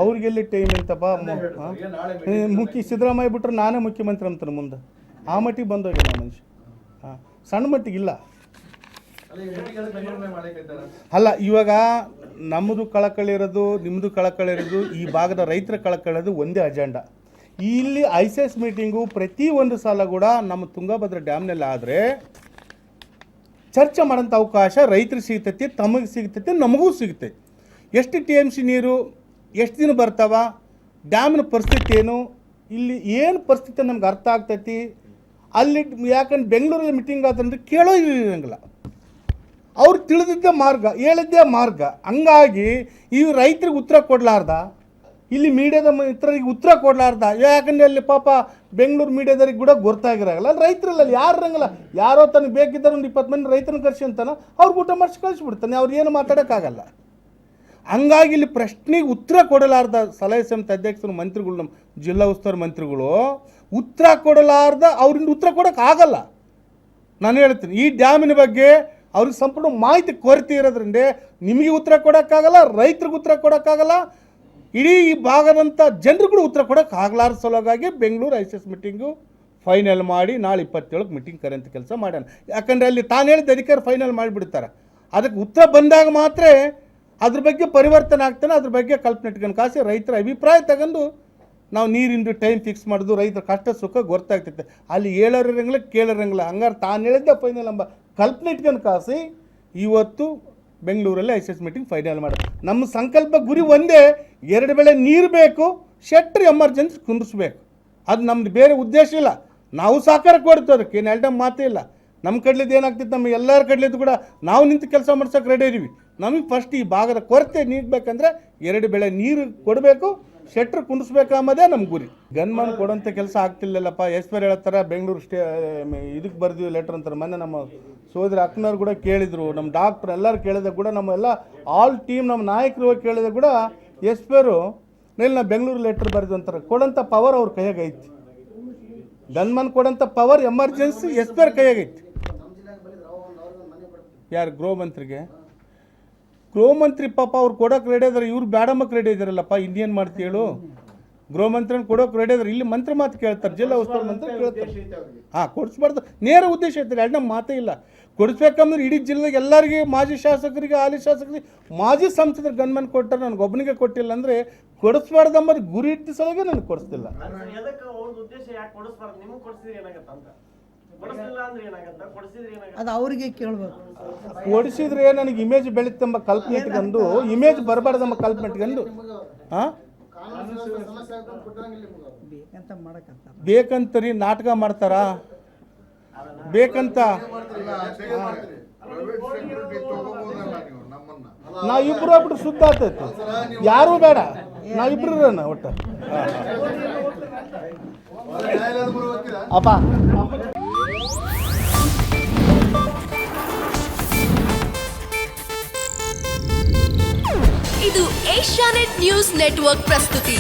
ಅವ್ರಿಗೆಲ್ಲಿ time ಐತಪ್ಪ. ಸಿದ್ದರಾಮಯ್ಯ ಬಿಟ್ರೆ ನಾನೇ ಮುಖ್ಯಮಂತ್ರಿ ಅಂತಾನೆ ಮುಂದೆ. ಆ ಮಟ್ಟಿಗೆ ಬಂದೋಗ್ಯಾನ ಮನುಷ್ಯ. ಹಾಂ, ಸಣ್ಣ ಮಟ್ಟಿಗಿಲ್ಲ. ಅಲ್ಲ, ಇವಾಗ ನಮ್ಮದು ಕಳಕಳಿರೋದು, ನಿಮ್ಮದು ಕಳಕಳಿರೋದು, ಈ ಭಾಗದ ರೈತರ ಕಳಕಳಿರೋದು ಒಂದೇ ಅಜೆಂಡಾ. ಇಲ್ಲಿ ICS ಮೀಟಿಂಗು ಪ್ರತಿ ಒಂದು ಸಲ ಕೂಡ ನಮ್ಮ ತುಂಗಭದ್ರಾ ಡ್ಯಾಮ್ನಲ್ಲಿ ಆದರೆ ಚರ್ಚೆ ಮಾಡೋಂಥ ಅವಕಾಶ ರೈತರಿಗೆ ಸಿಗ್ತೈತಿ, ತಮಗೆ ಸಿಗ್ತೈತಿ, ನಮಗೂ ಸಿಗ್ತೈತಿ. ಎಷ್ಟು TMC ನೀರು ಎಷ್ಟು ದಿನ ಬರ್ತಾವ, ಡ್ಯಾಮಿನ ಪರಿಸ್ಥಿತಿ ಏನು, ಇಲ್ಲಿ ಏನು ಪರಿಸ್ಥಿತಿ ನಮ್ಗೆ ಅರ್ಥ ಆಗ್ತೈತಿ. ಅಲ್ಲಿ ಯಾಕಂದ್ರೆ ಬೆಂಗಳೂರಲ್ಲಿ ಮೀಟಿಂಗ್ ಆತಂದ್ರೆ ಕೇಳೋ ಇರಂಗಿಲ್ಲ. ಅವ್ರು ತಿಳಿದಿದ್ದೇ ಮಾರ್ಗ, ಹೇಳಿದ್ದೇ ಮಾರ್ಗ. ಹಂಗಾಗಿ ಈ ರೈತರಿಗೆ ಉತ್ತರ ಕೊಡಲಾರ್ದ, ಇಲ್ಲಿ ಮೀಡಿಯಾದ ಮಿತ್ರರಿಗೆ ಉತ್ತರ ಕೊಡಲಾರ್ದ, ಯಾಕಂದರೆ ಅಲ್ಲಿ ಪಾಪ ಬೆಂಗಳೂರು ಮೀಡಿಯಾದವ್ರಿಗೆ ಕೂಡ ಗೊತ್ತಾಗಿರಲ್ಲ. ರೈತರಲ್ಲಿ ಯಾರು ಇರಂಗಿಲ್ಲ. ಯಾರೋ ತನಗೆ ಬೇಕಿದ್ದಾರೆ ಒಂದು 20 ಮಂದಿ ರೈತನ ಕರ್ಸಿ ಅಂತಾನೆ, ಅವ್ರಿಗೆ ಊಟ ಮಾಡಿಸಿ ಕಳಿಸ್ಬಿಡ್ತಾನೆ. ಅವ್ರು ಏನು ಮಾತಾಡೋಕ್ಕಾಗಲ್ಲ. ಹಂಗಾಗಿ ಇಲ್ಲಿ ಪ್ರಶ್ನೆಗೆ ಉತ್ತರ ಕೊಡಲಾರ್ದ ಸಲಹೆ ಸಮಿತಿ ಅಧ್ಯಕ್ಷರು, ಮಂತ್ರಿಗಳು, ನಮ್ಮ ಜಿಲ್ಲಾ ಉಸ್ತುವಾರಿ ಮಂತ್ರಿಗಳು ಉತ್ತರ ಕೊಡಲಾರ್ದ ಅವರಿಂದ ಉತ್ತರ ಕೊಡೋಕ್ಕಾಗಲ್ಲ. ನಾನು ಹೇಳ್ತೀನಿ, ಈ ಡ್ಯಾಮಿನ ಬಗ್ಗೆ ಅವ್ರಿಗೆ ಸಂಪೂರ್ಣ ಮಾಹಿತಿ ಕೊರತೆ ಇರೋದ್ರಿಂದ ನಿಮಗೆ ಉತ್ತರ ಕೊಡೋಕ್ಕಾಗಲ್ಲ, ರೈತರಿಗೆ ಉತ್ತರ ಕೊಡೋಕ್ಕಾಗಲ್ಲ, ಇಡೀ ಈ ಭಾಗದಂಥ ಜನರುಗಳು ಉತ್ತರ ಕೊಡೋಕ್ಕಾಗಲಾರ ಸಲುವಾಗಿ ಬೆಂಗಳೂರು ICS ಮೀಟಿಂಗು ಫೈನಲ್ ಮಾಡಿ ನಾಳೆ 27ಕ್ಕೆ ಮೀಟಿಂಗ್ ಕರೆಂತ ಕೆಲಸ ಮಾಡ್ಯಾನ. ಯಾಕಂದರೆ ಅಲ್ಲಿ ತಾನು ಹೇಳಿದ ಅಧಿಕಾರ ಫೈನಲ್ ಮಾಡಿಬಿಡ್ತಾರೆ. ಅದಕ್ಕೆ ಉತ್ತರ ಬಂದಾಗ ಮಾತ್ರ ಅದ್ರ ಬಗ್ಗೆ ಪರಿವರ್ತನೆ ಆಗ್ತಾನೆ. ಅದ್ರ ಬಗ್ಗೆ ಕಲ್ಪನೆ ಇಟ್ಕೊಂಡು ಕಾಸಿ ರೈತರ ಅಭಿಪ್ರಾಯ ತಗೊಂಡು ನಾವು ನೀರಿಂದು ಟೈಮ್ ಫಿಕ್ಸ್ ಮಾಡೋದು, ರೈತರ ಕಷ್ಟ ಸುಖ ಗೊತ್ತಾಗ್ತೈತೆ. ಅಲ್ಲಿ ಹೇಳೋರಂಗಿಲ್ಲ, ಕೇಳೋರಂಗಿಲ್ಲ. ಹಂಗಾರೆ ತಾನು ಹೇಳಿದ್ದೆ ಫೈನಲ್ ಎಂಬ ಕಲ್ಪನೆ ಇಟ್ಕೊಂಡು ಕಾಸಿ ಇವತ್ತು ಬೆಂಗಳೂರಲ್ಲಿ ICS ಮೀಟಿಂಗ್ ಫೈನಲ್ ಮಾಡಿ. ನಮ್ಮ ಸಂಕಲ್ಪ ಗುರಿ ಒಂದೇ, 2 ಬೆಳೆ ನೀರು ಬೇಕು, ಶೆಟ್ರ್ ಎಮರ್ಜೆನ್ಸಿ ಕುಂದಿಸ್ಬೇಕು. ಅದು ನಮ್ದು ಬೇರೆ ಉದ್ದೇಶ ಇಲ್ಲ. ನಾವು ಸಹಕಾರ ಕೊಡ್ತೀವಿ, ಅದಕ್ಕೆ ಏನು ಎರಡನೇ ಮಾತೇ ಇಲ್ಲ. ನಮ್ಮ ಕಡ್ಲಿದ್ದು ಏನಾಗ್ತಿತ್ತು, ನಮ್ಮ ಎಲ್ಲರ ಕಡ್ಲಿದ್ದು ಕೂಡ ನಾವು ನಿಂತು ಕೆಲಸ ಮಾಡ್ಸೋಕೆ ರೆಡಿ ಇದೀವಿ. ನಮಗೆ ಫಸ್ಟ್ ಈ ಭಾಗದ ಕೊರತೆ ನೀಡಬೇಕಂದ್ರೆ 2 ಬೆಳೆ ನೀರು ಕೊಡಬೇಕು, ಶೆಟ್ರ್ ಕುಂದಿಸ್ಬೇಕು ಅನ್ನೋದೇ ನಮ್ಮ ಗುರಿ. ಗನ್ಮನ್ ಕೊಡೋಂಥ ಕೆಲಸ ಆಗ್ತಿಲ್ಲಲ್ಲಪ್ಪ. ಎಸ್ಪರ್ ಹೇಳ್ತಾರೆ ಬೆಂಗಳೂರು ಇದಕ್ಕೆ ಬರ್ತೀವಿ ಲೆಟ್ರ್ ಅಂತಾರೆ. ಮೊನ್ನೆ ನಮ್ಮ ಸೋದರಿ ಅಕ್ಕನವ್ರು ಕೂಡ ಕೇಳಿದರು, ನಮ್ಮ ಡಾಕ್ಟ್ರ್ ಎಲ್ಲರೂ ಕೇಳಿದಾಗ ಕೂಡ, ನಮ್ಮೆಲ್ಲ ಆಲ್ ಟೀಮ್ ನಮ್ಮ ನಾಯಕರು ಹೋಗಿ ಕೇಳಿದಾಗ ಕೂಡ ಎಸ್ಪರು ಮೇಲೆ ನಾವು ಬೆಂಗಳೂರು ಲೆಟ್ರ್ ಬರೆದು ಅಂತಾರೆ. ಕೊಡೋಂಥ ಪವರ್ ಅವ್ರ ಕೈಯಾಗೈತಿ. Gunman ಕೊಡೋಂಥ power emergency Esper ಕೈಯಾಗೈತಿ. ಯಾರು ಗೃಹ ಮಂತ್ರಿಗೆ? ಗೃಹ ಮಂತ್ರಿ ಪಾಪ ಅವ್ರು ಕೊಡೋಕೆ ರೆಡಿ ಇದಾರೆ. ಇವ್ರು ಬೇಡಮ್ಮಕ್ಕೆ ರೆಡಿ ಇದ್ದಾರಲ್ಲಪ್ಪ. ಇನ್ನೇನು ಮಾಡ್ತೀಳು? ಗೃಹ ಮಂತ್ರಿನ ಕೊಡೋಕೆ ರೆಡಿ ಇದಾರೆ. ಇಲ್ಲಿ ಮಂತ್ರಿ ಮಾತು ಕೇಳ್ತಾರೆ, ಜಿಲ್ಲಾ ಉಸ್ತುವಾರಿ ಮಂತ್ರಿ ಕೇಳ್ತಾರೆ. ಹಾಂ, ಕೊಡಿಸ್ಬಾರ್ದು, ನೇರ ಉದ್ದೇಶ ಇರ್ತಾರೆ. ಎರಡನೇ ಮಾತೇ ಇಲ್ಲ. ಕೊಡಿಸ್ಬೇಕಂದ್ರೆ ಇಡೀ ಜಿಲ್ಲೆಗೆ ಎಲ್ಲರಿಗೆ, ಮಾಜಿ ಶಾಸಕರಿಗೆ, ಹಾಲಿ ಶಾಸಕರಿಗೆ, ಮಾಜಿ ಸಂಸದರು ಗನ್ಮನ್ ಕೊಟ್ಟರೆ ನನಗೊಬ್ಬನಿಗೆ ಕೊಟ್ಟಿಲ್ಲ ಅಂದರೆ ಕೊಡಿಸ್ಬಾರ್ದು ಅಂಬದು ಗುರಿ ಇಟ್ಟ ಸಲಗೆ ನನಗೆ ಕೊಡಿಸ್ತಿಲ್ಲ. ಅದು ಅವರಿಗೆ ಕೇಳಬೇಕು. ಕೊಡಿಸಿದ್ರೆ ನನಗೆ ಇಮೇಜ್ ಬೆಳೀತೆಂಬ ಕಲ್ಪನೆ ಇಟ್ಕೊಂಡು, ಇಮೇಜ್ ಬರಬಾರ್ದೆಂಬ ಕಲ್ಪನೆ ಇಟ್ಕೊಂಡು ಬೇಕಂತರಿ ನಾಟಕ ಮಾಡ್ತಾರ. ಬೇಕಂತ ನಾವಿಬ್ರು ಆಗ್ಬಿಟ್ರೆ ಶುದ್ಧ ಆಗ್ತೈತೆ. ಯಾರೂ ಬೇಡ, ನಾವಿಬ್ರು ಒಟ್ಟು ಅಪ್ಪ. ಇದು ಏಷ್ಯಾನೆಟ್ ನ್ಯೂಸ್ ನೆಟ್ವರ್ಕ್ ಪ್ರಸ್ತುತಿ.